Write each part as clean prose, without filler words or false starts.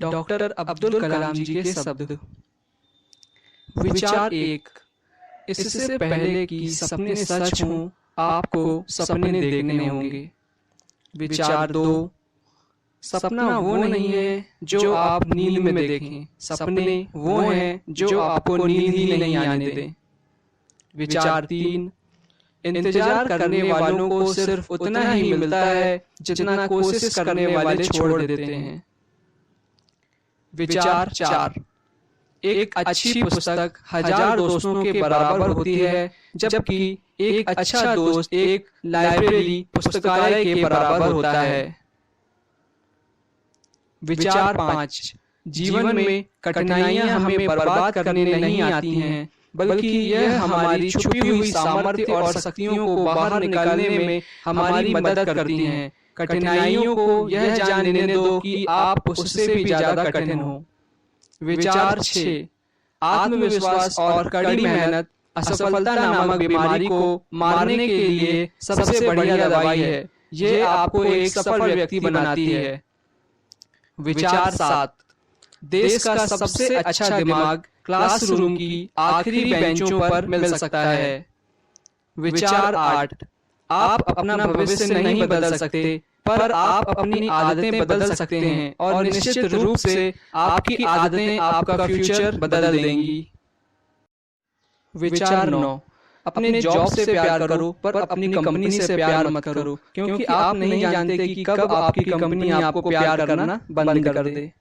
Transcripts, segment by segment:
Doctor Abdul Kalam जी के शब्द। विचार एक, इससे पहले कि सपने सच हों आपको सपने देखने होंगे। विचार दो, सपना वो नहीं है जो आप नींद में देखें, सपने वो हैं जो आपको नींद ही नहीं आने दें। विचार तीन, इंतजार करने वालों को सिर्फ उतना ही मिलता है जितना कोशिश करने वाले छोड़ देते हैं। विचार चार, एक अच्छी पुस्तक 1000 दोस्तों के बराबर होती है, जबकि एक अच्छा दोस्त एक लाइब्रेरी पुस्तकालय के बराबर होता है। विचार पाँच, जीवन में कठिनाइयां हमें बर्बाद करने नहीं आती हैं, बल्कि यह हमारी छुपी हुई सामर्थ्य और शक्तियों को बाहर निकालने में हमारी मदद करती हैं। कठिनाइयों को यह जानने दो कि आप उससे भी ज्यादा कठिन हो। विचार 6, आत्मविश्वास और कड़ी मेहनत असफलता नामक बीमारी को मारने के लिए सबसे बढ़िया दवाई है। ये आपको एक सफल व्यक्ति बनाती है। विचार 7, देश का सबसे अच्छा दिमाग क्लासरूम की आखिरी बेंचों पर मिल सकता है। विचार 8, आप अपना भविष्य नहीं बदल सकते, पर आप अपनी आदतें बदल सकते हैं और निश्चित रूप से आपकी आदतें आपका फ्यूचर बदल देंगी। विचार 9, अपने जॉब से प्यार करो पर अपनी कंपनी से प्यार मत करो, क्योंकि आप नहीं जानते कि कब आपकी कंपनी आपको प्यार करना बंद कर दे।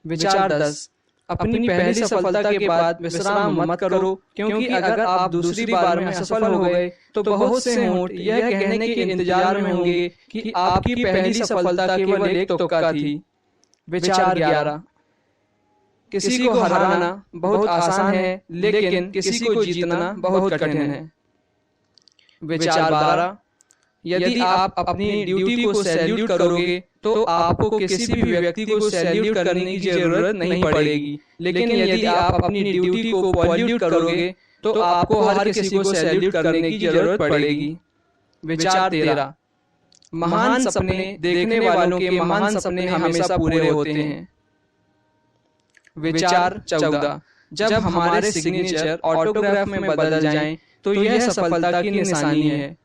विचार 10, अपनी पहली सफलता के बाद विश्राम मत करो, क्योंकि अगर आप दूसरी बार में असफल हो गए तो बहुत से होंठ यह कहने के इंतजार में होंगे कि आपकी पहली सफलता केवल एक तुक्का थी। विचार 11, किसी को हराना बहुत आसान है, लेकिन किसी को जीतना बहुत कठिन है। विचार 12, यदि आप अपनी ड्यूटी को सैल्यूट करोगे तो आपको किसी भी व्यक्ति को सैल्यूट करने की जरूरत नहीं पड़ेगी, लेकिन यदि आप अपनी ड्यूटी को पॉल्यूट करोगे तो आपको हर किसी को सैल्यूट करने की जरूरत पड़ेगी। विचार 13, महान सपने देखने वालों के महान सपने हमेशा पूरे होते हैं। विचार 14, जब हमारे सिग्नेचर ऑटोग्राफ में बदल जाएं तो यह सफलता की निशानी है।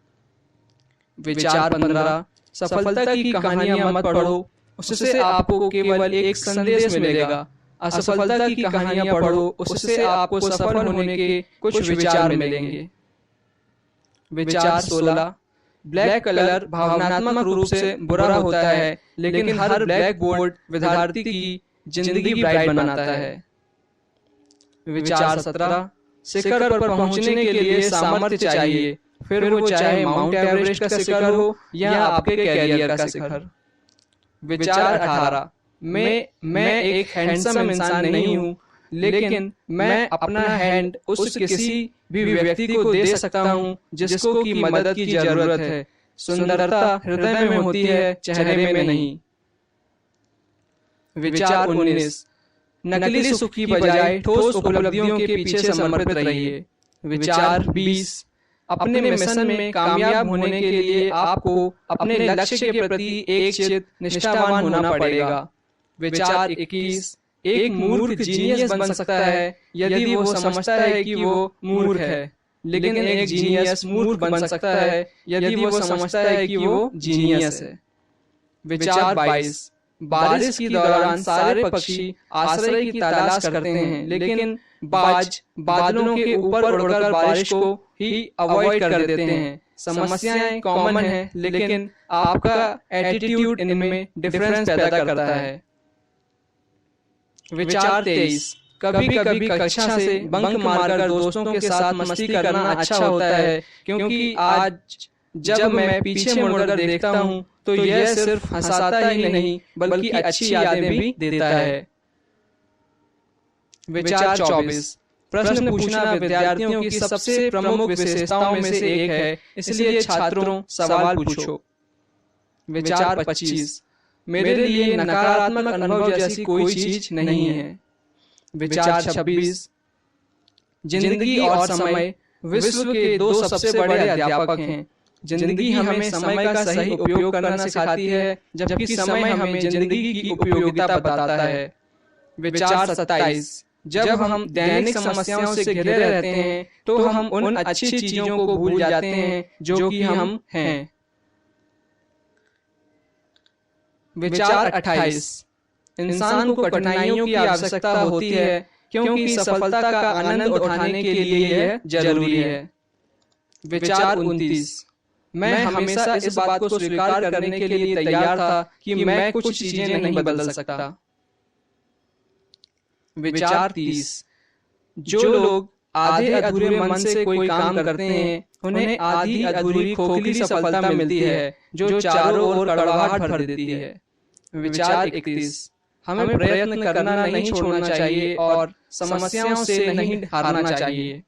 विचार 15, सफलता की कहानियां मत पढ़ो, उससे आपको केवल एक संदेश मिलेगा। असफलता की कहानियां पढ़ो, उससे आपको सफल होने के कुछ विचार मिलेंगे। विचार 16, ब्लैक कलर भावनात्मक रूप से बुरा होता है, लेकिन हर ब्लैक बोर्ड विद्यार्थी की जिंदगी ब्राइट बनाता है। विचार 17, शिखर पर पहुंचने के लिए सामर्थ्य चाहिए, फिर वो चाहे माउंट एवरेस्ट का शिखर हो या आपके कैरियर का शिखर। विचार 18, मैं एक हैंडसम इंसान नहीं हूँ, लेकिन मैं अपना हैंड उस किसी भी व्यक्ति को दे सकता हूँ जिसको की मदद की जरूरत है। सुंदरता हृदय में होती है, चेहरे में नहीं। विचार 19, नकली सुख की बजाय ठोस उपलब्धियों के पीछे समर्पित रहिए। विचार 20, अपने मिशन में कामयाब होने के लिए आपको अपने लक्ष्य के प्रति एकचित्त निष्ठावान होना पड़ेगा। विचार 21, एक मूर्ख जीनियस बन सकता है यदि वो समझता है कि वो मूर्ख है, लेकिन एक जीनियस मूर्ख बन सकता है यदि वो समझता है कि वो जीनियस है। विचार 22, बारिश के दौरान सारे पक्षी आश्रय की तलाश करते हैं, लेकिन बाज बादलों के ऊपर उड़कर बारिश को ही अवॉइड कर देते हैं। समस्याएं कॉमन हैं, लेकिन आपका एटीट्यूड इनमें डिफरेंस पैदा करता है। विचार 23, कभी कभी कक्षा से बंक मारकर दोस्तों के साथ मस्ती करना अच्छा होता है, क्योंकि आज जब मैं पीछे मुड़कर देखता हूँ तो यह सिर्फ हंसाता ही नहीं बल्कि अच्छी यादें भी देता है। विचार 24, प्रश्न पूछना विद्यार्थियों की सबसे प्रमुख विशेषताओं में से एक है, इसलिए छात्रों सवाल पूछो। विचार 25, मेरे लिए नकारात्मक अनुभव जैसी कोई चीज नहीं है। विचार 26, जिंदगी और समय विश्व के दो सबसे बड़े अध्यापक हैं। जिंदगी हमें समय का सही उपयोग करना सिखाती है, जबकि समय हमें जिंदगी की उपयोगिता बताता है। विचार 27, जब हम दैनिक समस्याओं से घिरे रहते हैं तो हम उन अच्छी चीजों को भूल जाते हैं जो कि हम हैं। विचार 28, इंसान को कठिनाइयों की आवश्यकता होती है क्योंकि सफलता का आनंद उठाने के लिए यह जरूरी है। विचार 29, मैं हमेशा इस बात को स्वीकार करने के लिए तैयार था कि मैं कुछ चीजें नहीं बदल सकता। विचार 30, जो लोग आधे अधूरे मन से कोई काम करते हैं उन्हें आधी अधूरी खोखली सफलता मिलती है जो चारों ओर कड़वाहट भर देती है। विचार 31, हमें प्रयत्न करना नहीं छोड़ना चाहिए और समस्याओं से नहीं हारना चाहिए।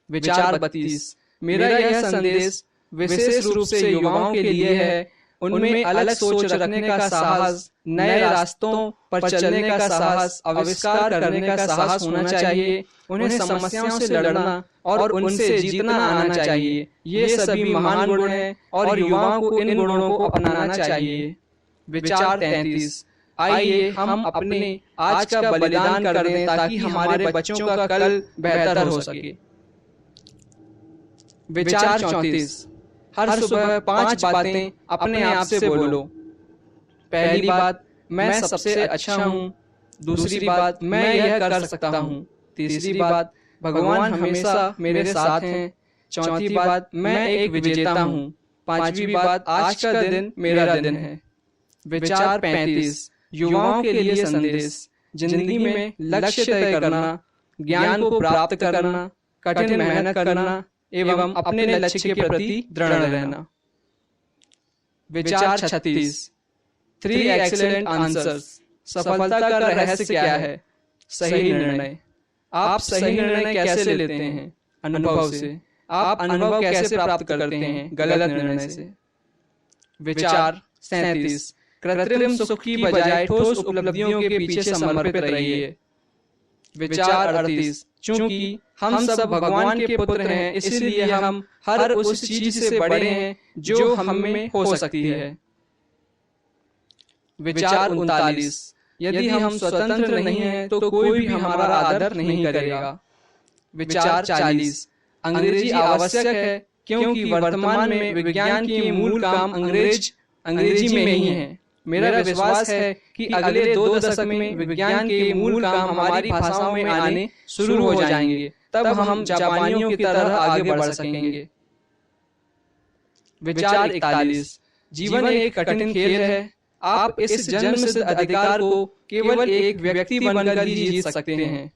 विचार 32, मेरा यह संदेश विशेष रूप से युवाओं के लिए है। उनमें अलग सोच रखने का साहस, नए रास्तों पर चलने का साहस, आविष्कार करने का साहस होना चाहिए। उन्हें समस्याओं से लड़ना और उनसे जीतना आना चाहिए। ये सभी महान गुण हैं और युवाओं को इन गुणों को अपनाना चाहिए। विचार 33, आइए हम अपने आज का बलिदान कर दें ताकि हमारे बच्चों का कल बेहतर हो सके। विचार 34, हर सुबह 5 बातें अपने आप से बोलो। पहली बात, मैं सबसे अच्छा हूँ। दूसरी बात, मैं यह कर सकता हूँ। तीसरी बात, भगवान हमेशा मेरे साथ हैं। चौथी बात, मैं एक विजेता हूँ। पांचवी बात, आज का दिन मेरा दिन है। विचार 35, युवाओं के लिए संदेश, जिंदगी में लक्ष्य तय करना, ज्ञान को प्राप्त करना, कठिन मेहनत करना एवं अपने लक्ष्य के प्रति दृढ़ रहना। विचार 36, 3 एक्सीलेंट आंसर्स, सफलता का रहस्य क्या है? सही निर्णय। आप सही निर्णय कैसे लेते हैं? अनुभव से। आप अनुभव कैसे प्राप्त करते हैं? गलत निर्णय से। विचार 37, कृत्रिम सुख की बजाय ठोस उपलब्धियों के पीछे समर्पित रहिए। विचार 38, चूंकि हम सब भगवान के पुत्र हैं इसलिए हम हर उस चीज से बड़े हैं जो हम में हो सकती है। विचार 39, यदि हम स्वतंत्र नहीं हैं तो कोई भी हमारा आदर नहीं करेगा। विचार 40, अंग्रेजी आवश्यक है क्योंकि वर्तमान में विज्ञान के मूल काम अंग्रेजी में ही है। मेरा विश्वास है कि अगले 2 दशक में विज्ञान के मूल काम हमारी भाषाओं में आने शुरू हो जाएंगे, तब हम जापानियों की तरह आगे बढ़ सकेंगे। विचार 41, जीवन एक कठिन खेल है। आप इस जन्मसिद्ध अधिकार को केवल एक व्यक्ति बनकर ही जीत सकते हैं।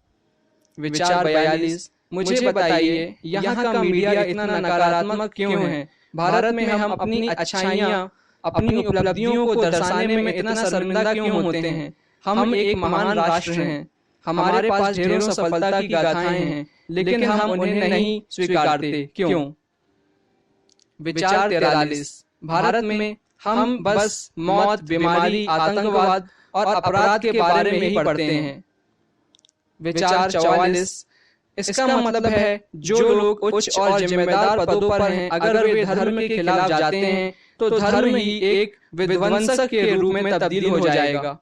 विचार 42, मुझे बताइए यहाँ का मीडिया इतना नकारात्मक क्यों है? भारत में हम अपनी अच्छाइयाँ, अपनी उपलब्धियों को दर्शाने में इतना शर्मिंदा क्यों होते हैं? हम एक महान राष्ट्र हैं, हमारे पास ढेरों सफलता की गाथाएं हैं, लेकिन हम उन्हें नहीं स्वीकारते, क्यों? विचार 43, भारत में हम बस मौत, बीमारी, आतंकवाद और अपराध के बारे में ही पढ़ते हैं। विचार 44, इसका मतलब है जो लोग उच्च और जिम्मेदार पदों पर हैं अगर वे धर्म के खिलाफ जाते हैं तो धर्म ही एक विध्वंसक के रूप में तब्दील हो जाएगा।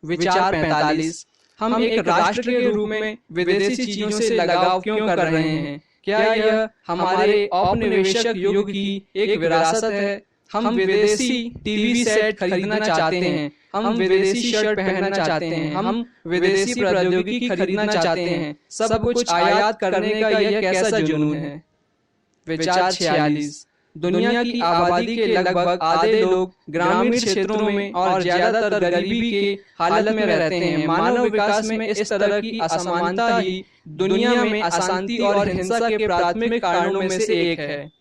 विचार 45, हम एक राष्ट्र के रूप में विदेशी चीजों से लगाव क्यों कर रहे हैं? क्या यह हमारे औपनिवेशिक युग की एक विरासत है? हम विदेशी टीवी सेट खरीदना चाहते हैं, हम विदेशी शर्ट पहनना चाहते हैं, हम विदेशी प्रौद्योगिकी खरीदना चाहते हैं। सब कुछ आयात करने का यह कैसा जुनून है? विचार 46, दुनिया की आबादी के लगभग आधे लोग ग्रामीण क्षेत्रों में और ज्यादातर गरीबी के हालत में रहते हैं। मानव विकास में इस तरह की असमानता ही दुनिया में अशांति और हिंसा के प्राथमिक कारणों में से एक है।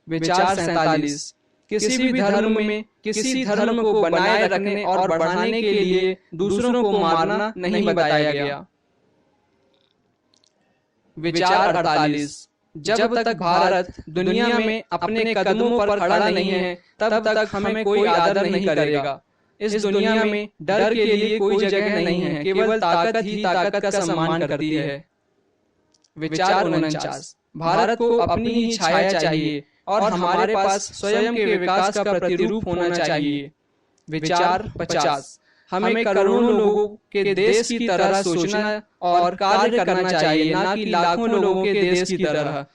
विचार 47, किसी भी धर्म में किसी धर्म को बनाए रखने और बढ़ाने के लिए दूसरों को मारना नहीं बताया गया। विचार 48, जब तक भारत दुनिया में अपने कदमों पर खड़ा नहीं है तब तक हमें कोई आदर नहीं करेगा। इस दुनिया में डर के लिए कोई जगह नहीं है, केवल ताकत ही ताकत का सम्मान करती है। विचार 49, भारत को अपनी ही छाया चाहिए और हमारे पास स्वयं के विकास का प्रतिरूप होना चाहिए। विचार 50, हमें करोड़ों लोगों के देश की तरह सोचना और कार्य करना चाहिए, ना कि लाखों लोगों के देश की तरह।